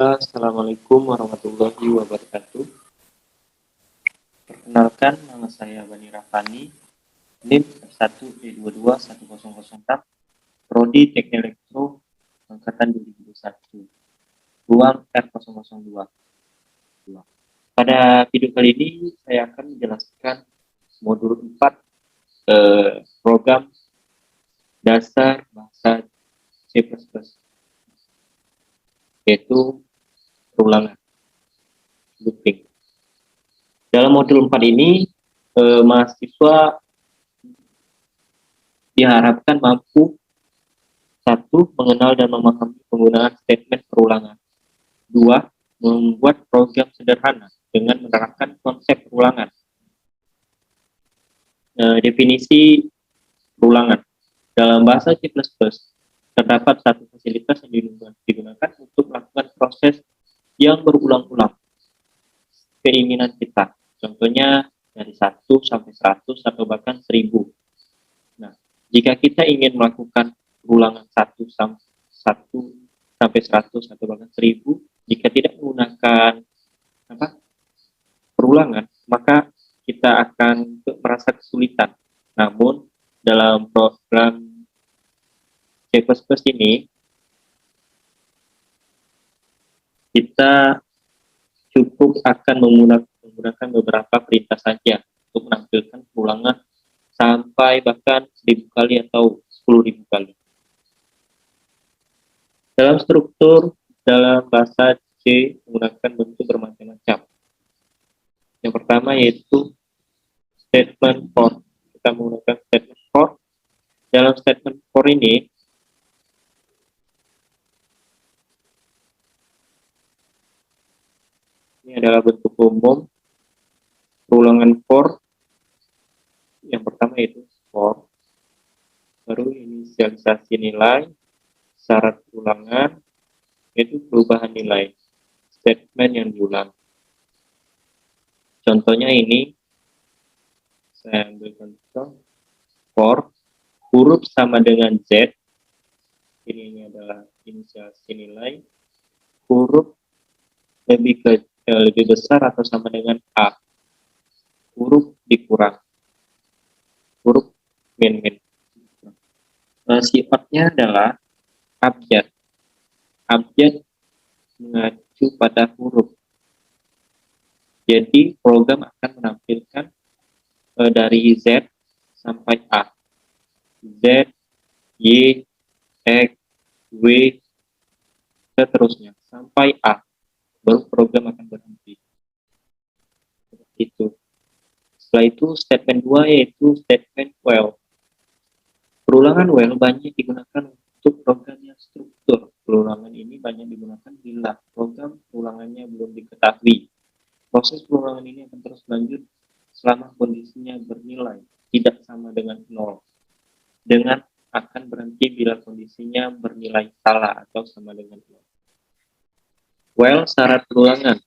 Assalamualaikum warahmatullahi wabarakatuh. Perkenalkan, nama saya Bani Rafani, NIM 1E221004, Prodi Teknik Elektro, Angkatan 2021, ruang R002. Pada video kali ini, saya akan menjelaskan modul 4 program dasar bahasa C++, yaitu perulangan, looping. Dalam modul 4 ini, mahasiswa diharapkan mampu: 1. Mengenal dan memahami penggunaan statement perulangan. 2. Membuat program sederhana dengan menerapkan konsep perulangan. Definisi perulangan. Dalam bahasa C++, terdapat satu fasilitas yang digunakan untuk melakukan proses yang berulang-ulang. Keinginan kita, contohnya dari 1 sampai 100 atau bahkan 1000. Nah, jika kita ingin melakukan perulangan 1 sampai 100 atau bahkan 1000, jika tidak menggunakan perulangan, maka kita akan merasa kesulitan. Namun dalam program C++ ini, kita cukup akan menggunakan beberapa perintah saja untuk menampilkan perulangan sampai bahkan 1000 kali atau 10.000 kali. Dalam struktur dalam bahasa C menggunakan bentuk bermacam-macam. Yang pertama yaitu statement for. Kita menggunakan statement for. Dalam statement for ini, adalah bentuk umum perulangan for. Yang pertama yaitu for, baru inisialisasi nilai, syarat ulangan, yaitu perubahan nilai, statement yang diulang. Contohnya ini, saya ambil contoh for huruf sama dengan Z, ini adalah inisialisasi nilai, huruf lebih besar atau sama dengan A, huruf dikurang, huruf min. Sifatnya adalah abjad. Abjad mengacu pada huruf. Jadi program akan menampilkan dari Z sampai A, Z, Y, X, W, seterusnya sampai A, baru program akan berhenti. Seperti itu. Setelah itu statement 2 yaitu statement while. Perulangan while banyak digunakan untuk program yang struktur. Perulangan ini banyak digunakan bila program perulangannya belum diketahui. Proses perulangan ini akan terus lanjut selama kondisinya bernilai tidak sama dengan 0. Dengan akan berhenti bila kondisinya bernilai salah atau sama dengan 0. While syarat perulangan.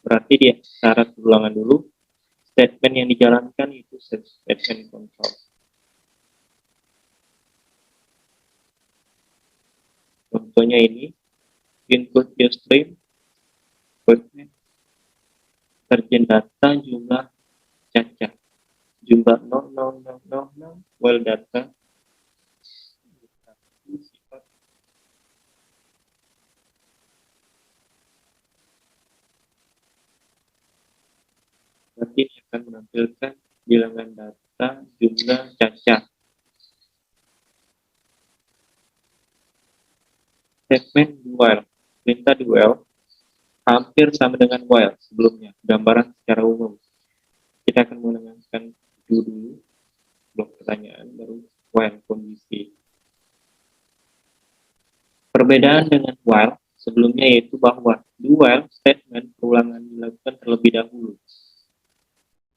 Berarti dia syarat perulangan dulu. Statement yang dijalankan itu statement control. Contohnya ini, input stream, terjen data jumlah cacat, jumlah 00000, while data sifat berarti akan menampilkan bilangan data jumlah cacat. Statement while, perintah while hampir sama dengan while sebelumnya. Gambaran secara umum, kita akan menggunakan dulu blok pertanyaan, baru while kondisi. Perbedaan dengan while sebelumnya yaitu bahwa di while statement perulangan dilakukan terlebih dahulu,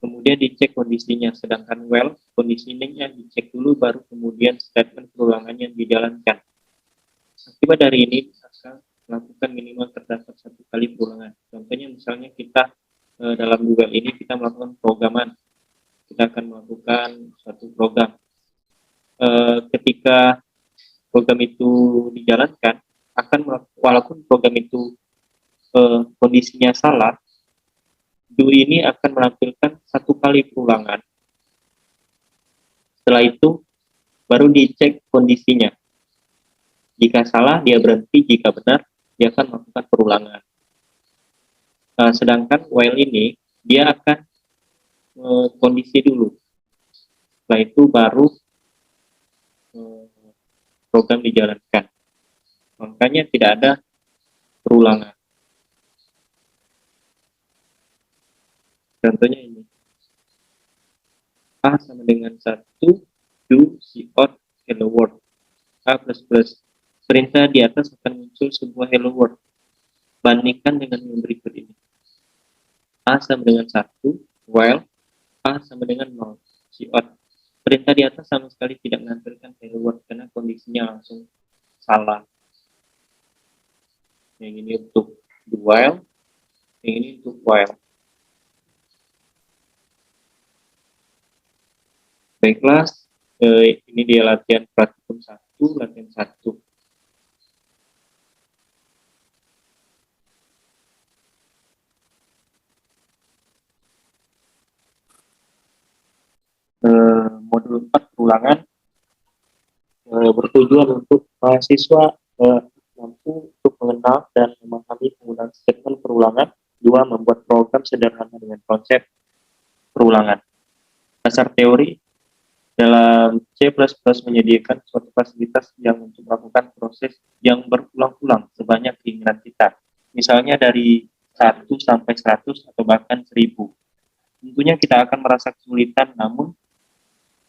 kemudian dicek kondisinya, sedangkan while kondisinya dicek dulu baru kemudian statement perulangan yang dijalankan. Akibat dari ini akan melakukan minimal terdapat 1 kali perulangan. Contohnya misalnya kita dalam duel ini kita melakukan programan, kita akan melakukan suatu program. Ketika program itu dijalankan, walaupun program itu kondisinya salah, do ini akan menampilkan satu kali perulangan. Setelah itu baru dicek kondisinya. Jika salah dia berhenti, jika benar dia akan melakukan perulangan. Sedangkan while ini dia akan kondisi dulu. Setelah itu baru program dijalankan. Makanya tidak ada perulangan. Contohnya ini. A sama dengan 1, do, out, hello world. A plus plus. Perintah di atas akan muncul sebuah hello world. Bandingkan dengan yang berikut ini. A sama dengan 1, while A sama dengan 0, out. Perintah di atas sama sekali tidak menampilkan hello world karena kondisinya langsung salah. Yang ini untuk do while, yang ini untuk while. Baiklah, ini dia latihan praktikum 1, latihan 1. Modul 4 perulangan bertujuan untuk mahasiswa mampu untuk mengenal dan memahami penggunaan statement perulangan. 2. Membuat program sederhana dengan konsep perulangan. Dasar teori, dalam C++ menyediakan suatu fasilitas yang untuk melakukan proses yang berulang-ulang sebanyak keinginan kita. Misalnya dari 1 sampai 100 atau bahkan 1000. Tentunya kita akan merasa kesulitan, namun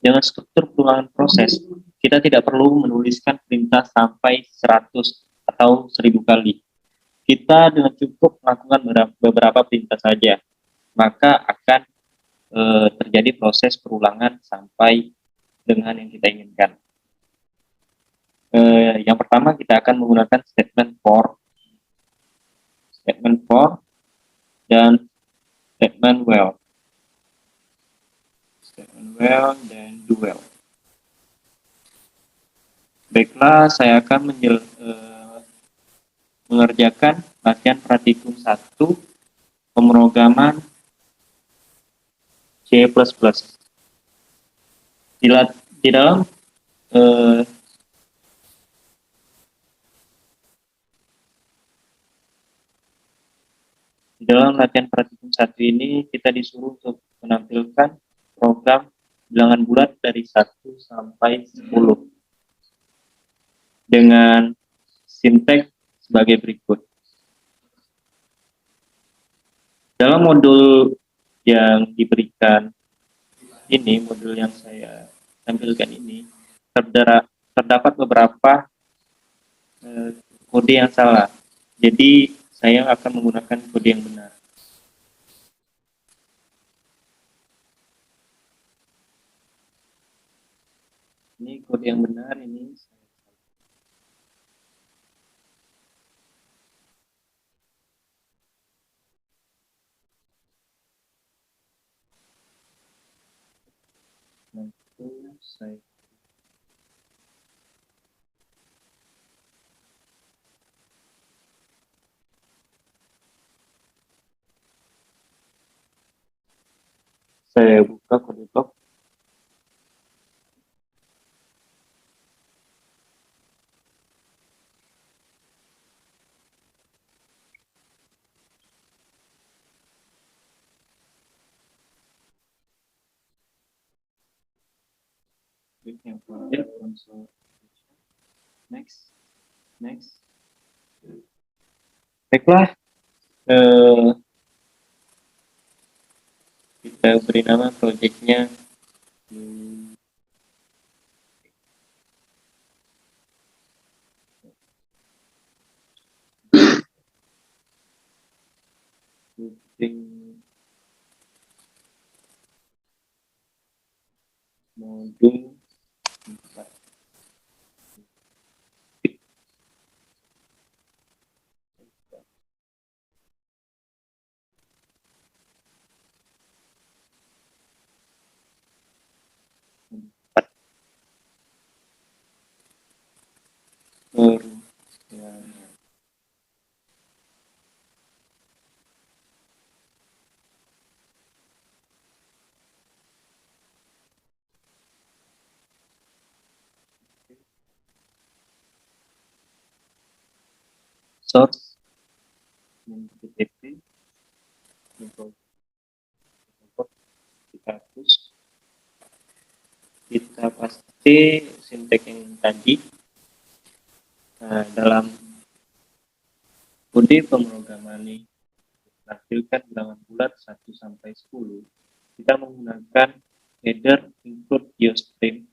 dengan struktur perulangan proses, kita tidak perlu menuliskan perintah sampai 100 atau 1000 kali. Kita dengan cukup melakukan beberapa perintah saja, maka akan terjadi proses perulangan sampai dengan yang kita inginkan. Yang pertama kita akan menggunakan statement for dan statement well. Statement well dan do well. Baiklah, saya akan mengerjakan latihan praktikum 1 pemrograman C++. Di dalam latihan praktikum 1 ini kita disuruh untuk menampilkan program bilangan bulat dari 1 sampai 10 dengan sinteks sebagai berikut. Dalam modul yang diberikan ini, modul yang saya tampilkan ini, terdapat beberapa kode yang salah. Jadi saya akan menggunakan kode yang benar. Ini kode yang benar, ini saya buka kode blok. Yang project console. Next. Baiklah, kita beri nama projectnya modul 4. source PTP import kita hapus, kita paste sintek yang tadi. Nah, dalam kode pemrograman ini menampilkan bilangan bulat 1 sampai 10, kita menggunakan header include iostream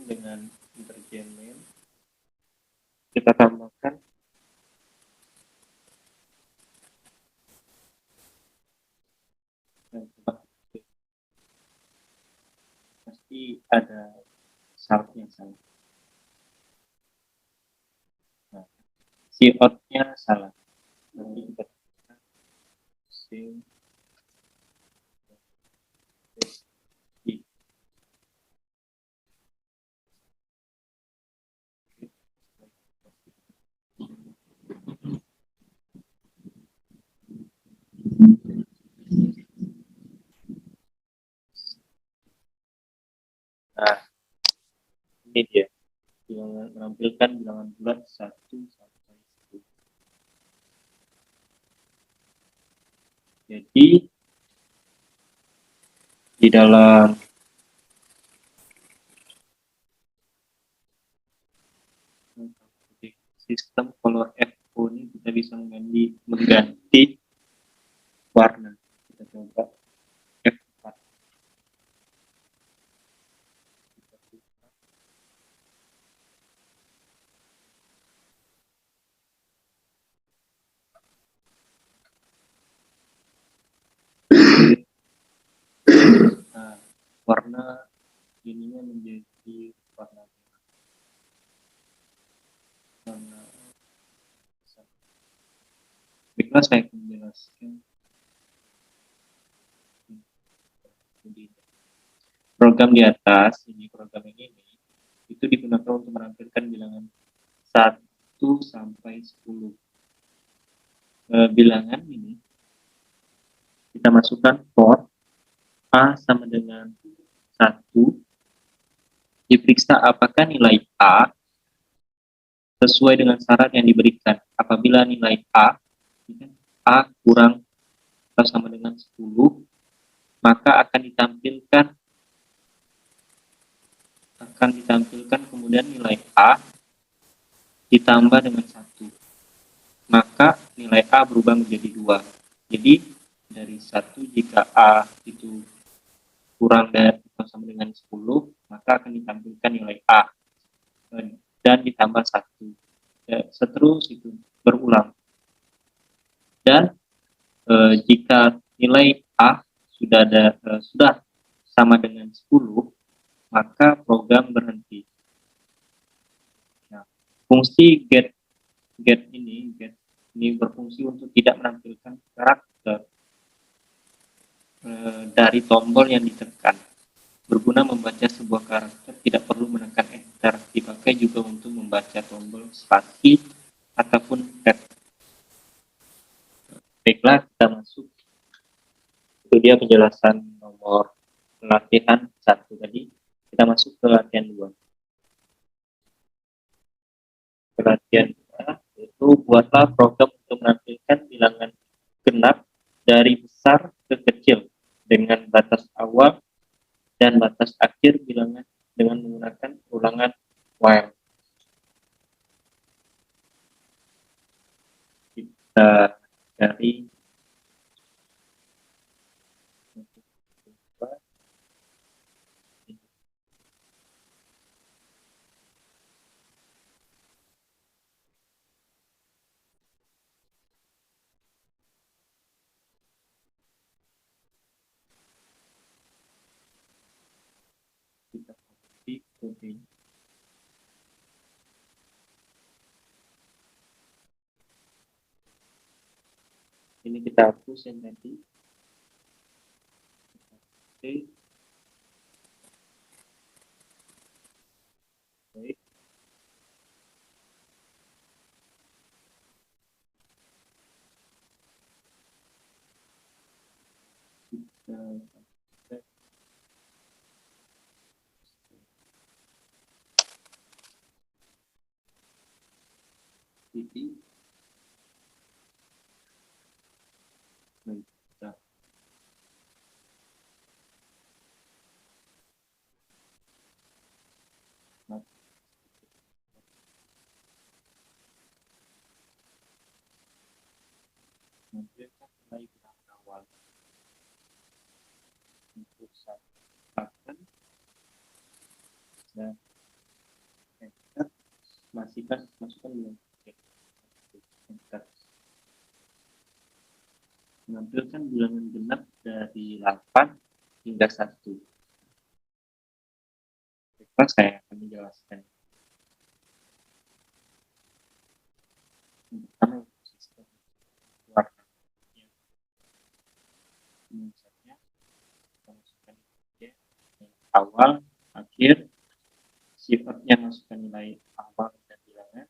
dengan intergen name. Kita tambahkan pasti ada syarat yang salah. Nah, si out-nya salah. Nanti kita nah, ini dia bilangan, menampilkan bilangan bulat 1 sampai 10. Jadi di dalam sistem color FO ini kita bisa mengganti warna. Kita coba F4. Nah, warna ininya menjadi warna merah. Baiklah, saya akan menjelaskan program di atas. Ini program ini itu digunakan untuk menampilkan bilangan 1 sampai 10. Bilangan ini kita masukkan for A sama dengan 1, diperiksa apakah nilai A sesuai dengan syarat yang diberikan. Apabila nilai A kurang atau sama dengan 10, maka akan ditampilkan kemudian nilai A ditambah dengan 1. Maka nilai A berubah menjadi 2. Jadi dari 1, jika A itu kurang dari atau sama dengan 10, maka akan ditampilkan nilai A dan ditambah 1. Seterus itu berulang. Dan jika nilai A sudah sama dengan 10, maka program berhenti. Nah, fungsi get ini berfungsi untuk tidak menampilkan karakter dari tombol yang ditekan. Berguna membaca sebuah karakter tidak perlu menekan enter. Dipakai juga untuk membaca tombol spasi ataupun tab. Baiklah, kita masuk. Itu dia penjelasan nomor latihan 1 tadi. Kita masuk ke latihan 2. Latihan 2 itu buatlah program untuk menampilkan bilangan genap dari besar ke kecil dengan batas awal dan batas akhir bilangan dengan menggunakan ulangan while. Kita cari kode. Ini kita hapus yang tadi. Oke. Baik. ikuti. Baik, kita menampilkan nilai bilangan awal untuk satu pattern dan enter, masukkan bilangan enter. Menampilkan bilangan genap dari 8 hingga 1. Baiklah, saya akan menjelaskan. Yang pertama, sistem warna. Misalnya, kita masukkan awal, akhir, sifatnya masukkan nilai awal dan bilangan.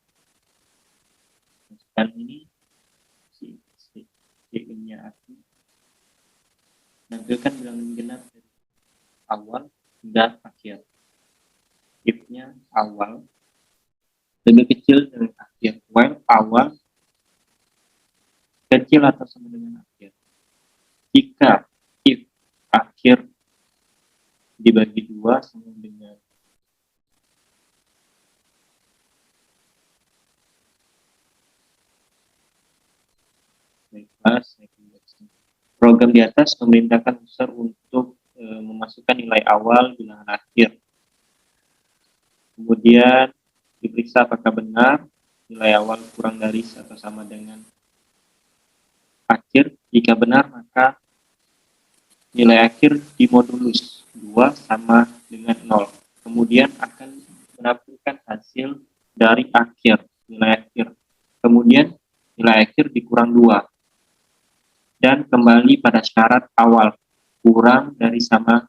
Masukkan ini, nya aku. Menampilkan bilangan genap dari awal hingga akhir. If-nya awal lebih kecil dari akhir, while awal kecil atau sama dengan akhir. Jika if akhir dibagi 2 sama dengan program di atas memerintahkan user untuk memasukkan nilai awal bilangan akhir. Kemudian diperiksa apakah benar nilai awal kurang dari atau sama dengan akhir. Jika benar, maka nilai akhir dimodulus 2 sama dengan 0. Kemudian akan menampilkan hasil dari akhir, nilai akhir. Kemudian nilai akhir dikurang 2. Dan kembali pada syarat awal, kurang dari sama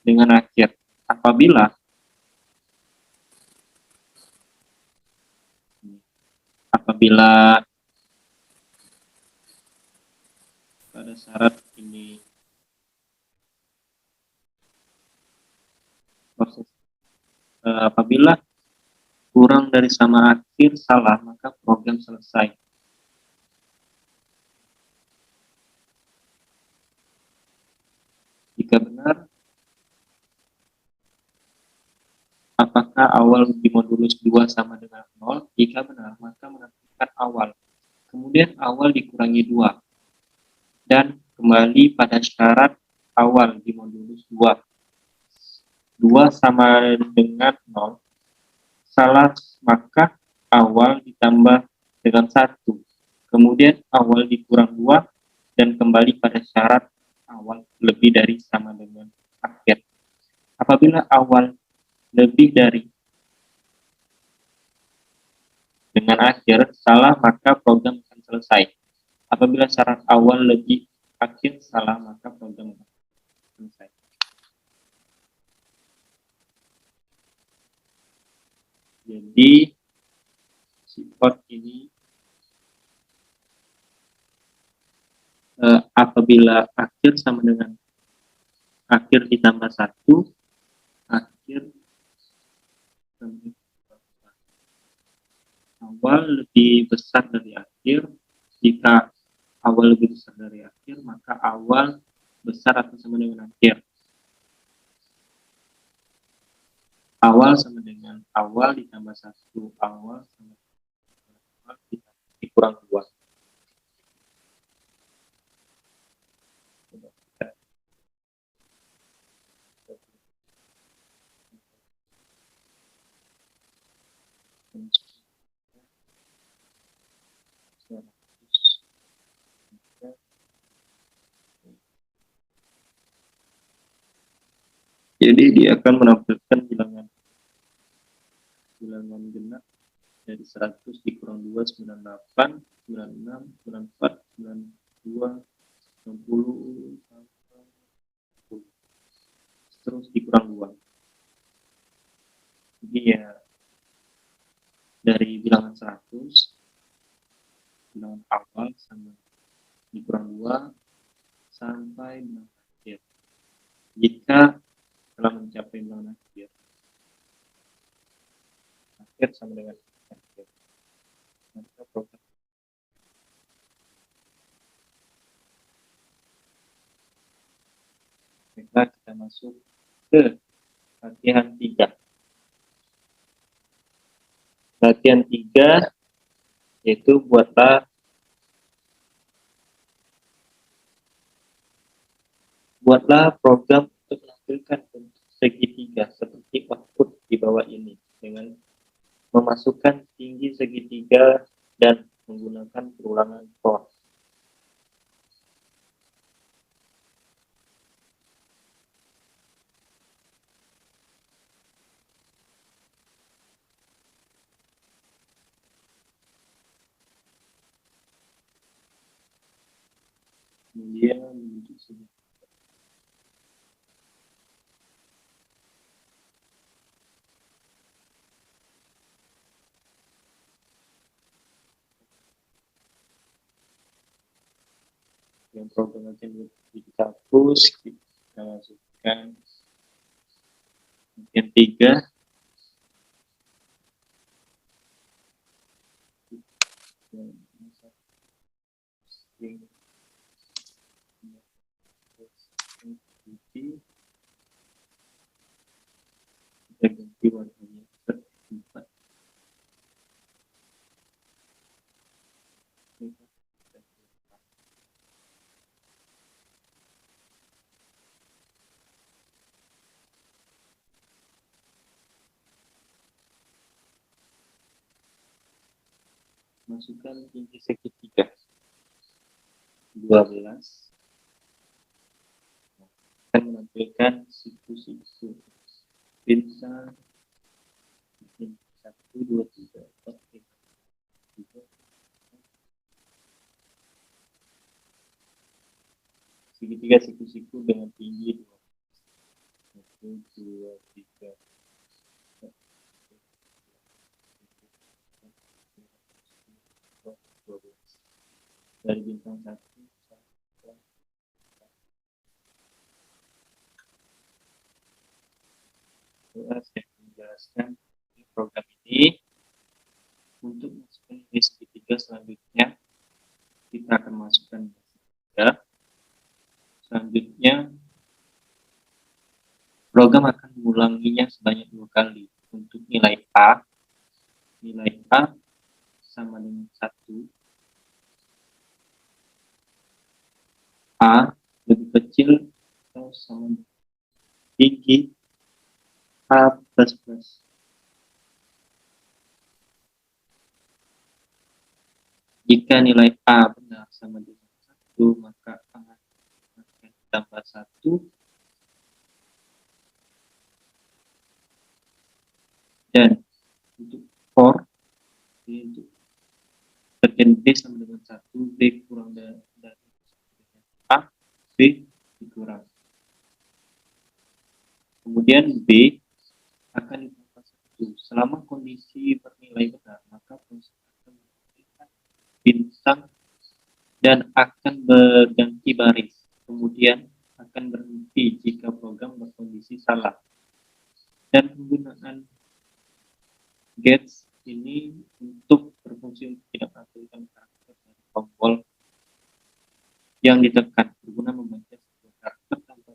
dengan akhir. Apabila pada syarat ini apabila kurang dari sama akhir salah, maka program selesai. Jika benar, apakah awal dimodulus 2 sama dengan 0? Jika benar, maka menentukan awal. Kemudian awal dikurangi 2. Dan kembali pada syarat awal dimodulus 2. 2 sama dengan 0. Salah, maka awal ditambah dengan 1. Kemudian awal dikurang 2 dan kembali pada syarat awal lebih dari sama dengan akhir. Apabila awal lebih dari dengan akhir salah, maka program akan selesai. Apabila syarat awal lebih akhir salah, maka program akan selesai. Jadi sifat ini apabila akhir sama dengan akhir ditambah 1, akhir awal lebih besar dari akhir. Jika awal lebih besar dari akhir, maka awal besar atau sama dengan akhir. Awal sama dengan awal ditambah 1, awal sama dengan awal dikurang 2. Jadi dia akan menampilkan bilangan genap dari 100 dikurang 2, 98, 96, 94, 92, 60, terus dikurang 2. Jadi ya dari bilangan 100, bilangan awal sama dikurang 2 sampai bilangan akhir. Jika telah mencapai bilangan akhir sama dengan akhir. Maka program. Baiklah, kita masuk ke latihan 3. Latihan 3 yaitu buatlah program untuk menampilkan bentuk segitiga seperti output di bawah ini dengan memasukkan tinggi segitiga dan menggunakan perulangan for. Kemudian menuju sini. Yang program nanti dihapus, kita masukkan yang 3. Kita ganti warnanya ke 4. Masukkan tinggi segitiga 12 akan menampilkan siku-siku bintang 1, 2, 3, 4, 5, 3. Segitiga siku-siku dengan tinggi 1, 2, 3. Dari bintang 1 saya menjelaskan program ini. Untuk masukkan ini segitiga selanjutnya kita akan masukkan segitiga. Selanjutnya program akan mengulanginya sebanyak 2 kali. Untuk nilai A sama dengan 1. A lebih kecil atau sama tinggi A++. Jika nilai A benar sama dengan 1, maka A akan ditambah 1. Dan untuk for, untuk bagian B sama dengan 1, B kurang dari A, B dikurang. Kemudian B akan ditambah 1. Selama kondisi bernilai benar, maka proses akan memberikan bintang dan akan berganti baris. Kemudian akan berhenti jika program berkondisi salah. Dan penggunaan gets ini untuk berfungsi untuk tidak menampilkan karakter dari tombol yang ditekan berguna membaca sebuah karakter tanpa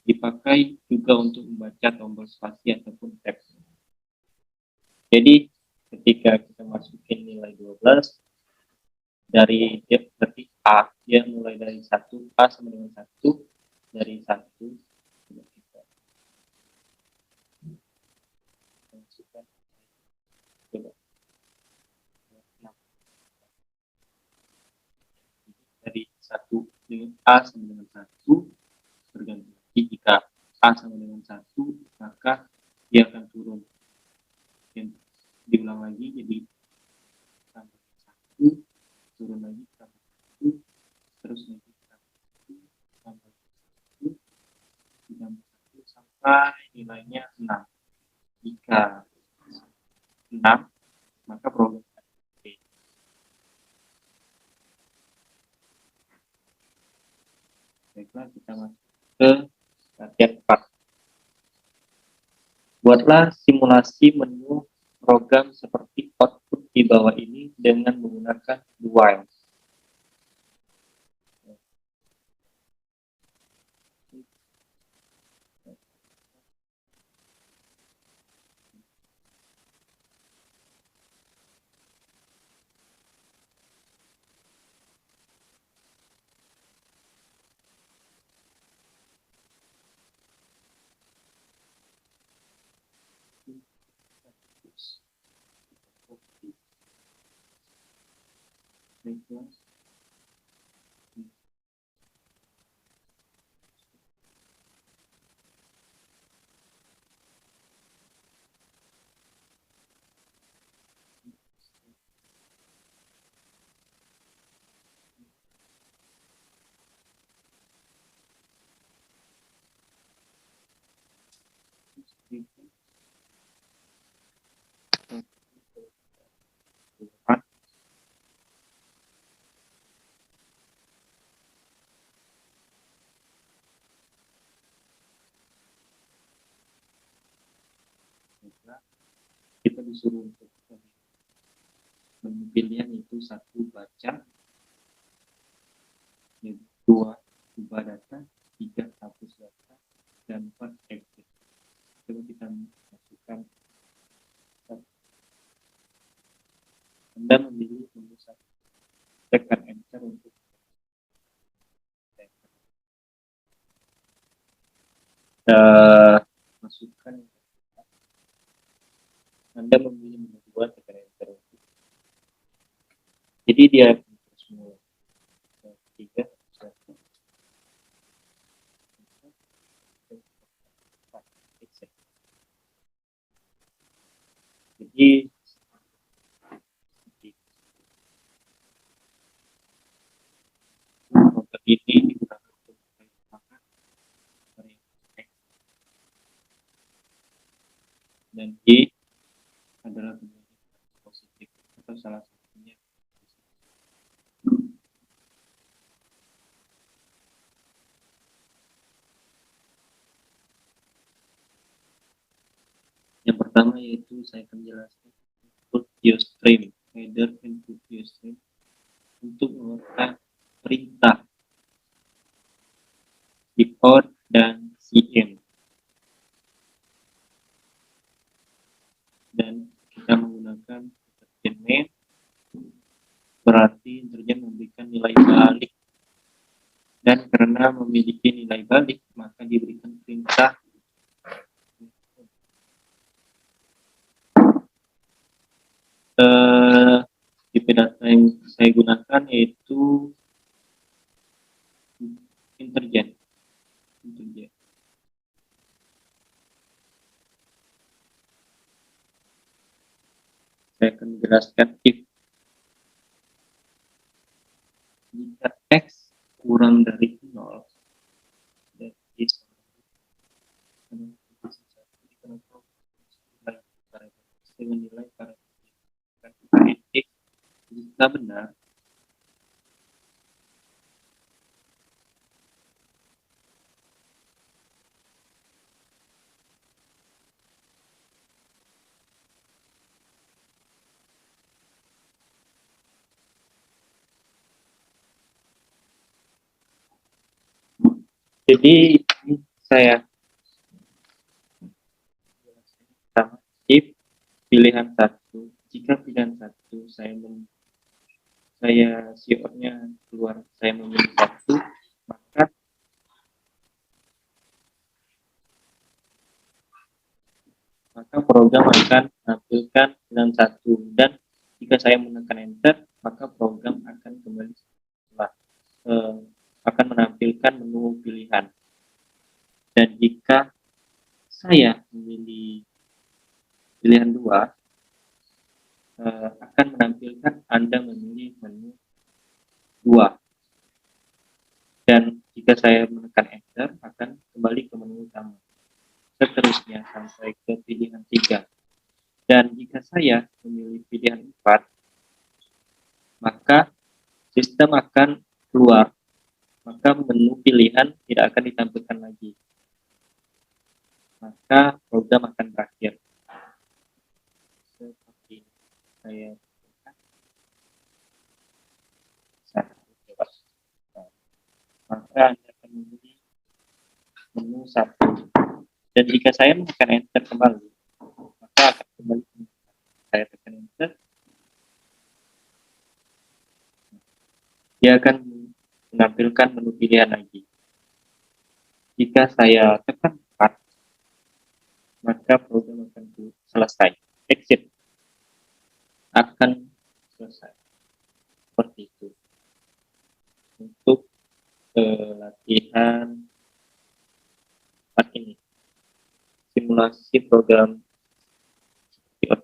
dipakai juga untuk membaca tombol spasi ataupun tab. Jadi ketika kita masukin nilai 12 dari berarti A, dia mulai dari 1, A sama dengan 1, dari 1 kita masukkan coba dari 1 dengan A sama dengan 1 berganti. Jika A sama dengan 1, maka dia akan turun. Dan diulang lagi, jadi tambah 1, turun lagi, tambah 1, terus lagi tambah 1, tambah 1, tambah 1, sampai nilainya 6. Jika 6, maka program B. Baiklah, kita masuk ke latihan 4. Buatlah simulasi menu program seperti output di bawah ini dengan menggunakan while. Kita disuruh untuk pilihan itu satu baca, dua ubah data, tiga hapus data, dan empat exit. Coba kita masukkan. Anda memilih menu satu, tekan enter untuk masukkan. Anda memilih menu dua, tekan enter. Jadi dia semua tiga, satu, jadi motor ini digunakan untuk dan Y adalah positif atau salah satunya. Yang pertama yaitu saya akan jelaskan input stream, header input stream untuk mengeluarkan perintah import dan cm, dan kita menggunakan interjen main, berarti interjen memberikan nilai balik, dan karena memiliki nilai balik maka diberikan perintah tipe data yang saya gunakan yaitu interjen. Saya akan menjelaskan if jika x kurang dari 0 dan is dengan nilai parameter jika benar jadi saya if pilihan satu, jika pilihan satu saya sioknya keluar, saya memilih satu, maka program akan menampilkan pilihan satu, dan jika saya menekan enter maka program akan kembali setelah akan menampilkan menu pilihan. Dan jika saya memilih pilihan dua, akan menampilkan Anda memilih menu 2, dan jika saya menekan enter akan kembali ke menu utama, seterusnya sampai ke pilihan 3. Dan jika saya memilih pilihan 4, maka sistem akan keluar, maka menu pilihan tidak akan ditampilkan lagi, maka program akan berakhir seperti ini. Saya maka Anda akan memilih menu 1. Dan jika saya menekan enter kembali, maka akan kembali ke menu. Saya tekan enter, dia akan menampilkan menu pilihan lagi. Jika saya tekan 4, maka program akan selesai. Exit akan selesai. Seperti itu. Untuk latihan ini, simulasi program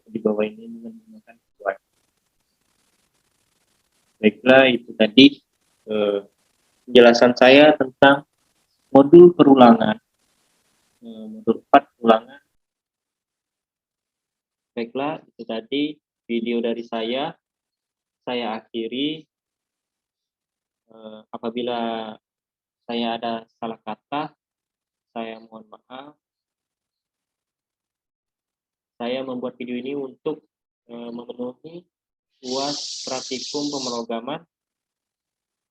di bawah ini menggunakan UI. Baiklah, itu tadi penjelasan saya tentang modul perulangan, modul 4 perulangan. Baiklah, itu tadi video dari saya akhiri. Apabila saya ada salah kata, saya mohon maaf. Saya membuat video ini untuk memenuhi UAS praktikum pemrograman.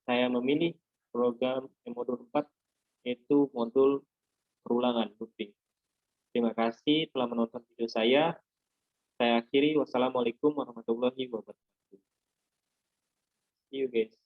Saya memilih program modul 4, yaitu modul perulangan looping. Terima kasih telah menonton video saya. Saya akhiri. Wassalamualaikum warahmatullahi wabarakatuh. See you guys.